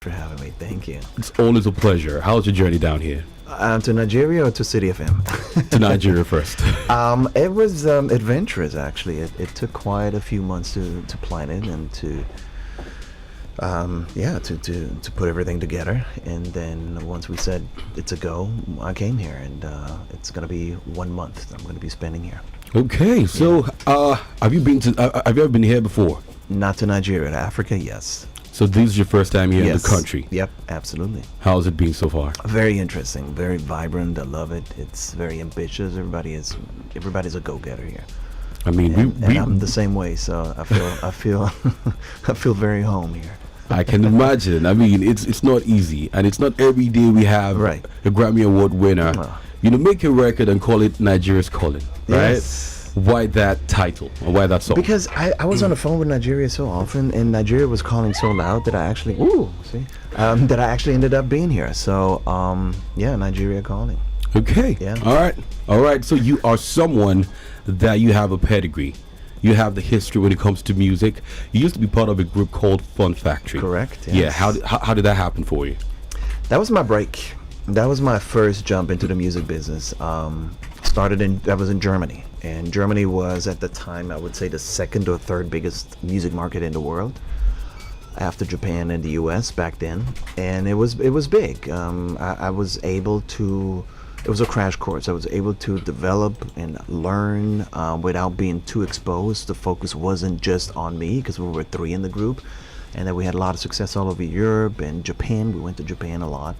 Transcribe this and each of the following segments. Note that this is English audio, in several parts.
for having me. Thank you. It's always a pleasure. How's your journey down here? To Nigeria or to City FM? To Nigeria first. It was adventurous, actually. It took quite a few months to plan it and to put everything together. And then once we said it's a go, I came here, and it's going to be 1 month I'm going to be spending here. Okay, so have you ever been here before? Not to Nigeria, to Africa, yes. So this is your first time here in the country? Yep, absolutely. How's it been so far? Very interesting, very vibrant. I love it. It's very ambitious. Everybody's a go-getter here. I mean, and I'm the same way. So I feel I feel very home here. I can imagine. I mean, it's not easy, and it's not every day we have a Grammy Award winner. Make a record and call it Nigeria's Calling, right? Yes. Why that title, or why that song? Because I was on the phone with Nigeria so often, and Nigeria was calling so loud that I actually ended up being here. So Nigeria calling. Okay. Yeah. All right. So you are someone that you have a pedigree. You have the history when it comes to music. You used to be part of a group called Fun Factory. Correct. Yes. Yeah. How did that happen for you? That was my break. That was my first jump into the music business. I was in Germany, and Germany was at the time, I would say, the second or third biggest music market in the world, after Japan and the US back then. And it was big. I was able to. It was a crash course. I was able to develop and learn without being too exposed. The focus wasn't just on me, because we were 3 in the group, and then we had a lot of success all over Europe and Japan. We went to Japan a lot,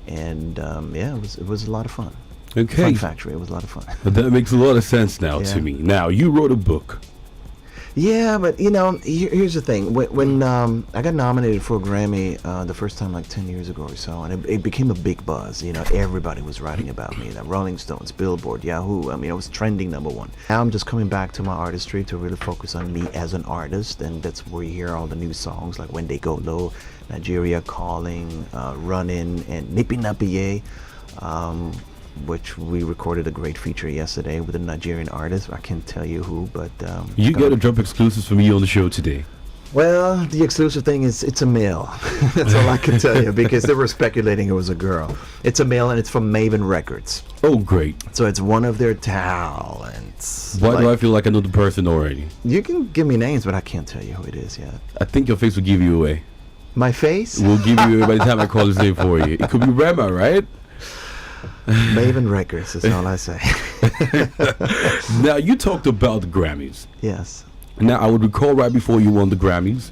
and it was a lot of fun. Okay. Fun Factory. It was a lot of fun. But that makes a lot of sense now to me. Now, you wrote a book. Yeah, but here's the thing. When I got nominated for a Grammy the first time, like 10 years ago or so, and it became a big buzz. Everybody was writing about me. That Rolling Stones, Billboard, Yahoo. I mean, I was trending #1. Now I'm just coming back to my artistry to really focus on me as an artist, and that's where you hear all the new songs like When They Go Low, Nigeria Calling, Runnin', and Nippy Nappy Yay. Which we recorded a great feature yesterday with a Nigerian artist. I can't tell you who, but you got to drop exclusives for me on the show today. Well, the exclusive thing is it's a male. That's all I can tell you, because they were speculating it was a girl. It's a male, and it's from Mavin Records. Oh, great! So it's one of their talents. Why do I feel like I know the person already? You can give me names, but I can't tell you who it is yet. I think your face will give you away. My face? Will give you away by the time I call his name for you. It could be Rema, right? Mavin Records is all I say. Now, you talked about the Grammys. Yes. Now, I would recall right before you won the Grammys,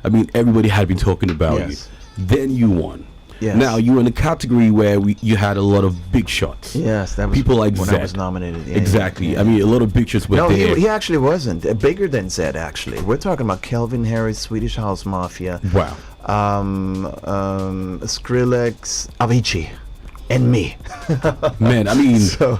I mean, everybody had been talking about you. Then you won. Yes. Now, you were in a category where you had a lot of big shots. Yes, that was people like when Zed. I was nominated. Yeah, exactly. Yeah. I mean, a lot of big shots were there. No, he actually wasn't. Bigger than Zed, actually. We're talking about Calvin Harris, Swedish House Mafia. Wow. Skrillex, Avicii. And me. Man, I mean, so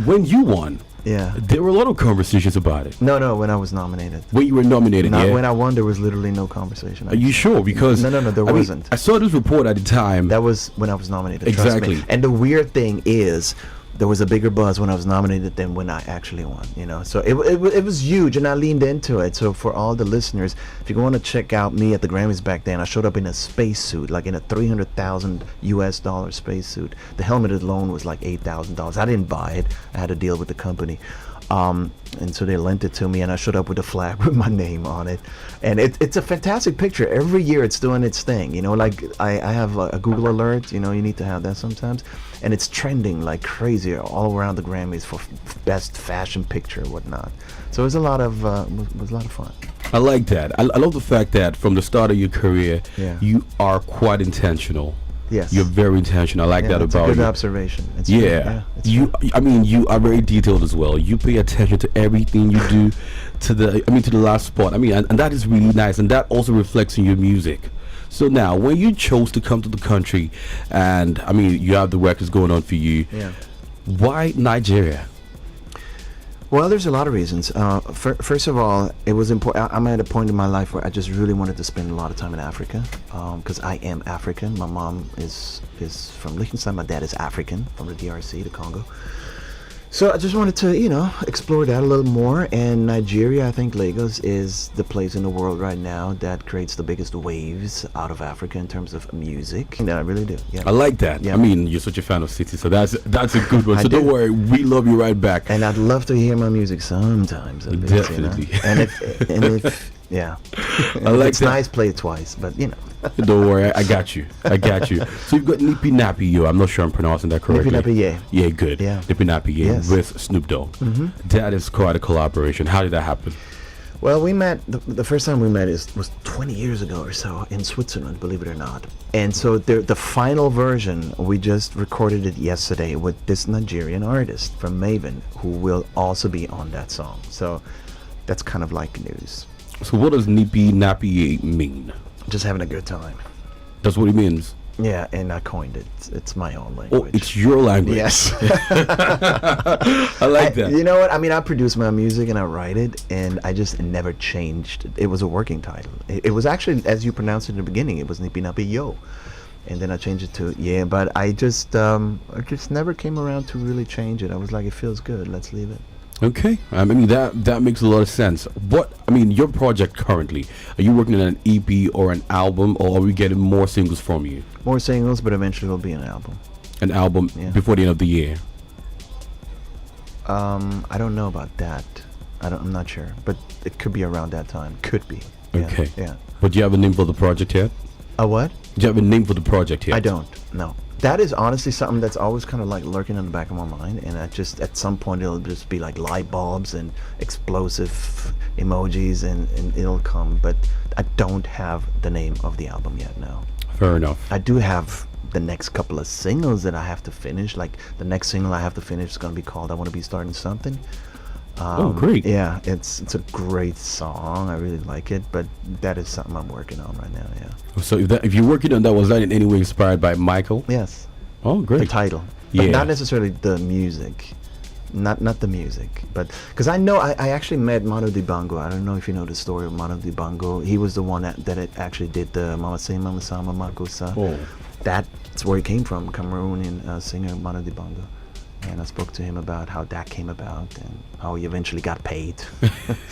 when you won, there were a lot of conversations about it. No, when I was nominated. When you were nominated, Not when I won, there was literally no conversation. Are you sure? Because no, there wasn't. I saw this report at the time. That was when I was nominated. Exactly. Trust me. And the weird thing is, there was a bigger buzz when I was nominated than when I actually won. So it was huge, and I leaned into it. So for all the listeners, if you want to check out me at the Grammys back then, I showed up in a spacesuit, like in a $300,000 spacesuit. The helmet alone was like $8,000. I didn't buy it. I had to deal with the company. And so they lent it to me, and I showed up with a flag with my name on it. And it's a fantastic picture. Every year it's doing its thing. Like I have a Google alert. You need to have that sometimes. And it's trending like crazy all around the Grammys for best fashion picture and whatnot. So it was a lot of fun. I like that. I love the fact that from the start of your career, you are quite intentional. Yes. You're very intentional. I like that about you. It's a good observation. It's you are very detailed as well. You pay attention to everything you do to the last spot. And that is really nice, and that also reflects in your music. So now, when you chose to come to the country, and you have the records going on for you, why Nigeria? Well, there's a lot of reasons. First of all, it was important. I'm at a point in my life where I just really wanted to spend a lot of time in Africa, because I am African. My mom is from Liechtenstein. My dad is African, from the DRC, the Congo. So I just wanted to, explore that a little more. And Nigeria, I think Lagos is the place in the world right now that creates the biggest waves out of Africa in terms of music. Yeah, I really do. Yeah. I like that. Yeah. I mean, you're such a fan of City, so that's a good one. I So don't do. worry, we love you right back. And I'd love to hear my music sometimes. At least, Definitely. And if yeah. I like it's that. nice, play it twice, but Don't worry, I got you. I got you. So you've got Nippy Nappy Yo. I'm not sure I'm pronouncing that correctly. Nippy Nappy, yeah. Yeah, good. Yeah. Nippy Nappy Yo Yes. with Snoop Dogg. That is quite a collaboration. How did that happen? Well, we met, the first time we met was 20 years ago or so in Switzerland, believe it or not. And so the final version, we just recorded it yesterday with this Nigerian artist from Mavin, who will also be on that song. So that's kind of like news. So what does Nippy Nappy Yo mean? Just having a good time. That's what it means. Yeah, and I coined it. It's my own Oh, language. it's your language. Yes. I like that. You know what? I mean, I produce my music and I write it, and I just never changed. It was a working title. It was actually, as you pronounced it in the beginning, it was Nippy Nappy Yo. And then I changed it to, but I just never came around to really change it. I was like, it feels good. Let's leave it. Okay, I mean that makes a lot of sense. Your project currently, are you working on an EP or an album, or are we getting more singles from you? More singles, but eventually it'll be an album. An album Yeah. before the end of the year. I don't know about that. I'm not sure, but it could be around that time. Could be. Yeah, Okay. Yeah. But do you have a name for the project yet? A what? Do you have a name for the project yet? I don't. No. That is honestly something that's always kind of like lurking in the back of my mind, and I just at some point it'll just be like light bulbs and explosive emojis, and it'll come. But I don't have the name of the album yet. No. Fair enough. I do have the next couple of singles that I have to finish. Like the next single I have to finish is gonna be called "I Want to Be Starting Something." Oh, great. Yeah, it's a great song. I really like it, but that is something I'm working on right now. Yeah. So if you're working on that, was that in any way inspired by Michael? Yes. Oh, The great. title, but Yeah. not necessarily the music. Not the music, but because I know I actually met Manu Dibango. I don't know if you know the story of Manu Dibango. He was the one that it actually did the Mama Say Mama Sama Makusa. Oh. That's where he came from, Cameroonian singer Manu Dibango. And I spoke to him about how that came about and how he eventually got paid.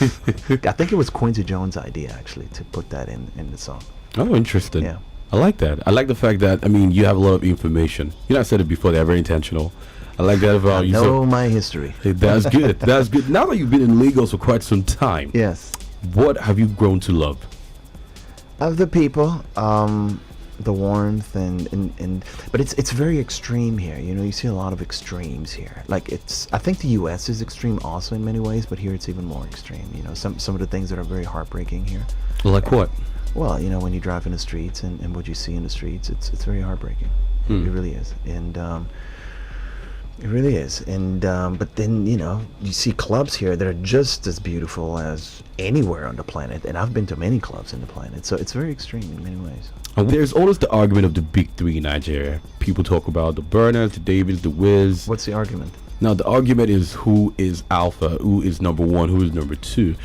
I think it was Quincy Jones' idea actually to put that in the song. Oh, interesting. Yeah. I like that. I like the fact that you have a lot of information. You know, I said it before. They're very intentional. I like that about I you. know my history. Hey, that's good. That's good. Now that you've been in Lagos for quite some time, Yes. what have you grown to love? Of the people, the warmth and but it's very extreme here. You see a lot of extremes here. Like I think the US is extreme also in many ways, but here it's even more extreme. Some of the things that are very heartbreaking here. Like what? Well, when you drive in the streets and what you see in the streets, it's very heartbreaking. It really is. And it really is. And but then you see clubs here that are just as beautiful as anywhere on the planet, and I've been to many clubs in the planet, so it's very extreme in many ways. And there's always the argument of the big three in Nigeria. People talk about the Burners, the Davids, the Wiz. What's the argument? Now the argument is who is alpha, who is number one, who is number two.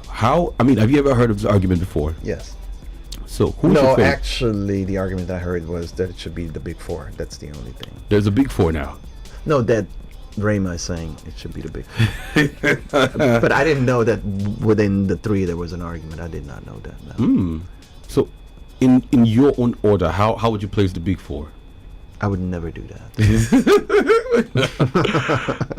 Have you ever heard of this argument before? Yes. So who's No, your favorite? actually, the argument I heard was that it should be the big four. That's the only thing. There's a big four now. No, that Rayma is saying it should be the big four. But I didn't know that within the three there was an argument. I did not know that. No. So in your own order, how would you place the big four? I would never do that.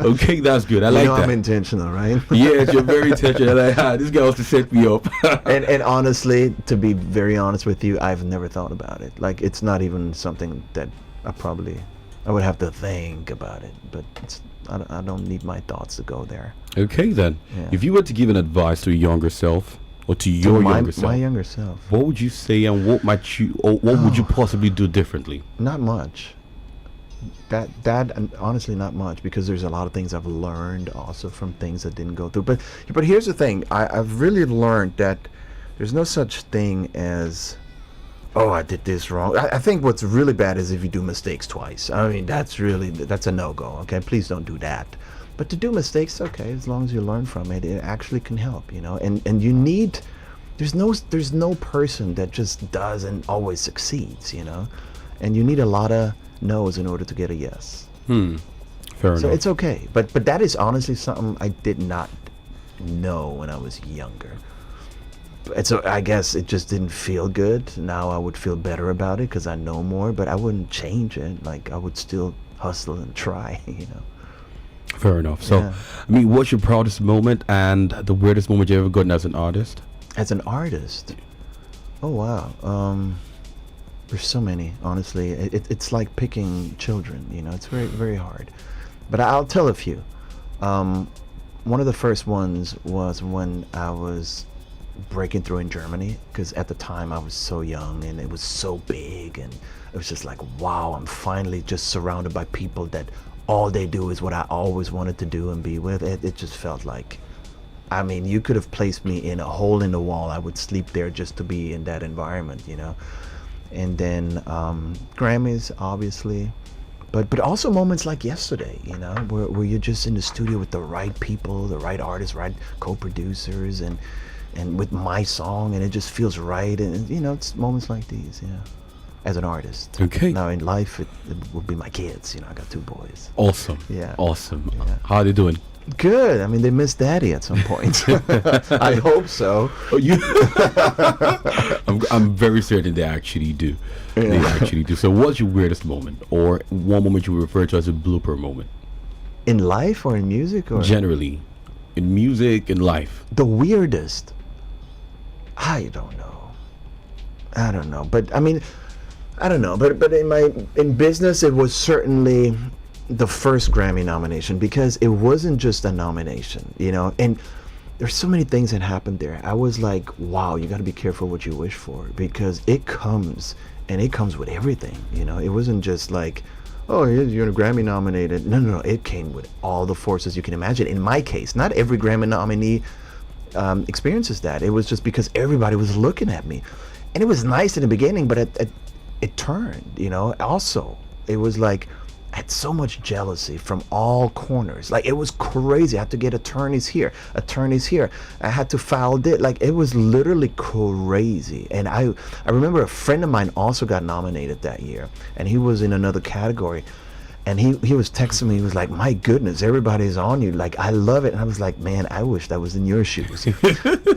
Okay, that's good. I like that. I'm intentional, right? Yes, you're very intentional. Like, this guy wants to set me up. and honestly, to be very honest with you, I've never thought about it. Like, it's not even something that I would have to think about it. But I don't need my thoughts to go there. Okay, then. Yeah. If you were to give an advice to your younger self, or to your younger self, my younger self, what would you say, and what would you possibly do differently? not much. That and honestly not much, because there's a lot of things I've learned also from things that didn't go through. But here's the thing, I've really learned that there's no such thing as, oh, I did this wrong. I think what's really bad is if you do mistakes twice. I mean, that's a no-go. Okay, please don't do that. But to do mistakes, okay, as long as you learn from it, it actually can help. And you need. There's no person that just does and always succeeds. And you need a lot of no's in order to get a yes. Fair So enough. it's okay. But that is honestly something I did not know when I was younger. And so I guess it just didn't feel good. Now I would feel better about it because I know more, but I wouldn't change it. Like I would still hustle and try, you know. Fair enough. So, Yeah. I mean, what's your proudest moment and the weirdest moment you ever gotten as an artist? As an artist, oh wow, there's so many. Honestly, it's like picking children. You know, it's very very hard. But I'll tell a few. One of the first ones was when I was breaking through in Germany, because at the time I was so young and it was so big, and it was just like, wow, I'm finally just surrounded by people that all they do is what I always wanted to do and be with. It just felt like, I mean, you could have placed me in a hole in the wall. I would sleep there just to be in that environment, you know. And then Grammys, obviously, but also moments like yesterday, you know, where you're just in the studio with the right people, the right artists, right co-producers, and with my song, and it just feels right. And you know, it's moments like these, yeah. As an artist. Okay. Now in life, it would be my kids. You know, I got 2 boys. Awesome. Yeah. Awesome. Yeah. How are they doing? Good. I mean, they miss daddy at some point. I hope so. Oh, you. I'm very certain they actually do. They actually do. So, what's your weirdest moment, or one moment you refer to as a blooper moment? In life or in music or Generally, in music and life. the weirdest? I don't know. I don't know. But I mean, I don't know. But in business, it was certainly the first Grammy nomination, because it wasn't just a nomination, you know. And there's so many things that happened there. I was like, wow, you got to be careful what you wish for, because it comes, and it comes with everything, you know. It wasn't just like, oh, you're a Grammy nominated. No. It came with all the forces you can imagine. In my case, not every Grammy nominee experiences that. It was just because everybody was looking at me, and it was nice in the beginning, but it turned, you know. Also, it was like I had so much jealousy from all corners. Like, it was crazy. I had to get attorneys here. I had to file this. Like, it was literally crazy. And I remember a friend of mine also got nominated that year, and he was in another category. And he was texting me. He was like, my goodness, everybody's on you. Like, I love it. And I was like, man, I wish I was in your shoes.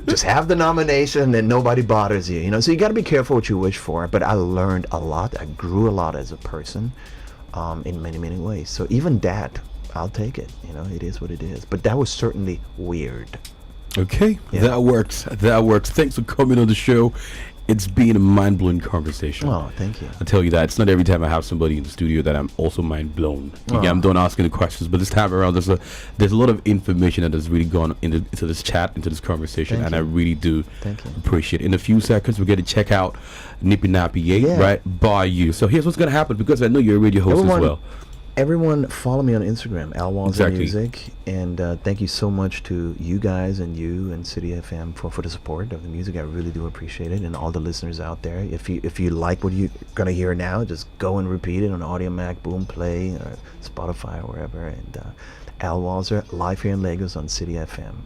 Just have the nomination and nobody bothers you, you know. So you got to be careful what you wish for. But I learned a lot. I grew a lot as a person. In many, many ways. So even that, I'll take it. You know, it is what it is. But that was certainly weird. Okay, Yeah. that works. That works. Thanks for coming on the show. It's been a mind-blowing conversation. Oh, thank you. I tell you that it's not every time I have somebody in the studio that I'm also mind blown. Yeah, I'm done asking the questions, but this time around, there's a lot of information that has really gone into this chat, into this conversation, Thank and you. I really do Thank you. appreciate it. In a few seconds, we're going to check out Nippy Nappy Yeah. right by you. So here's what's going to happen, because I know you're a radio host as well. Everyone follow me on Instagram, Walser Exactly. Music, and thank you so much to you guys and you and City FM for the support of the music. I really do appreciate it, and all the listeners out there. If you like what you're gonna hear now, just go and repeat it on Audio Mac, Boom Play, or Spotify, or wherever. And Walser live here in Lagos on City FM.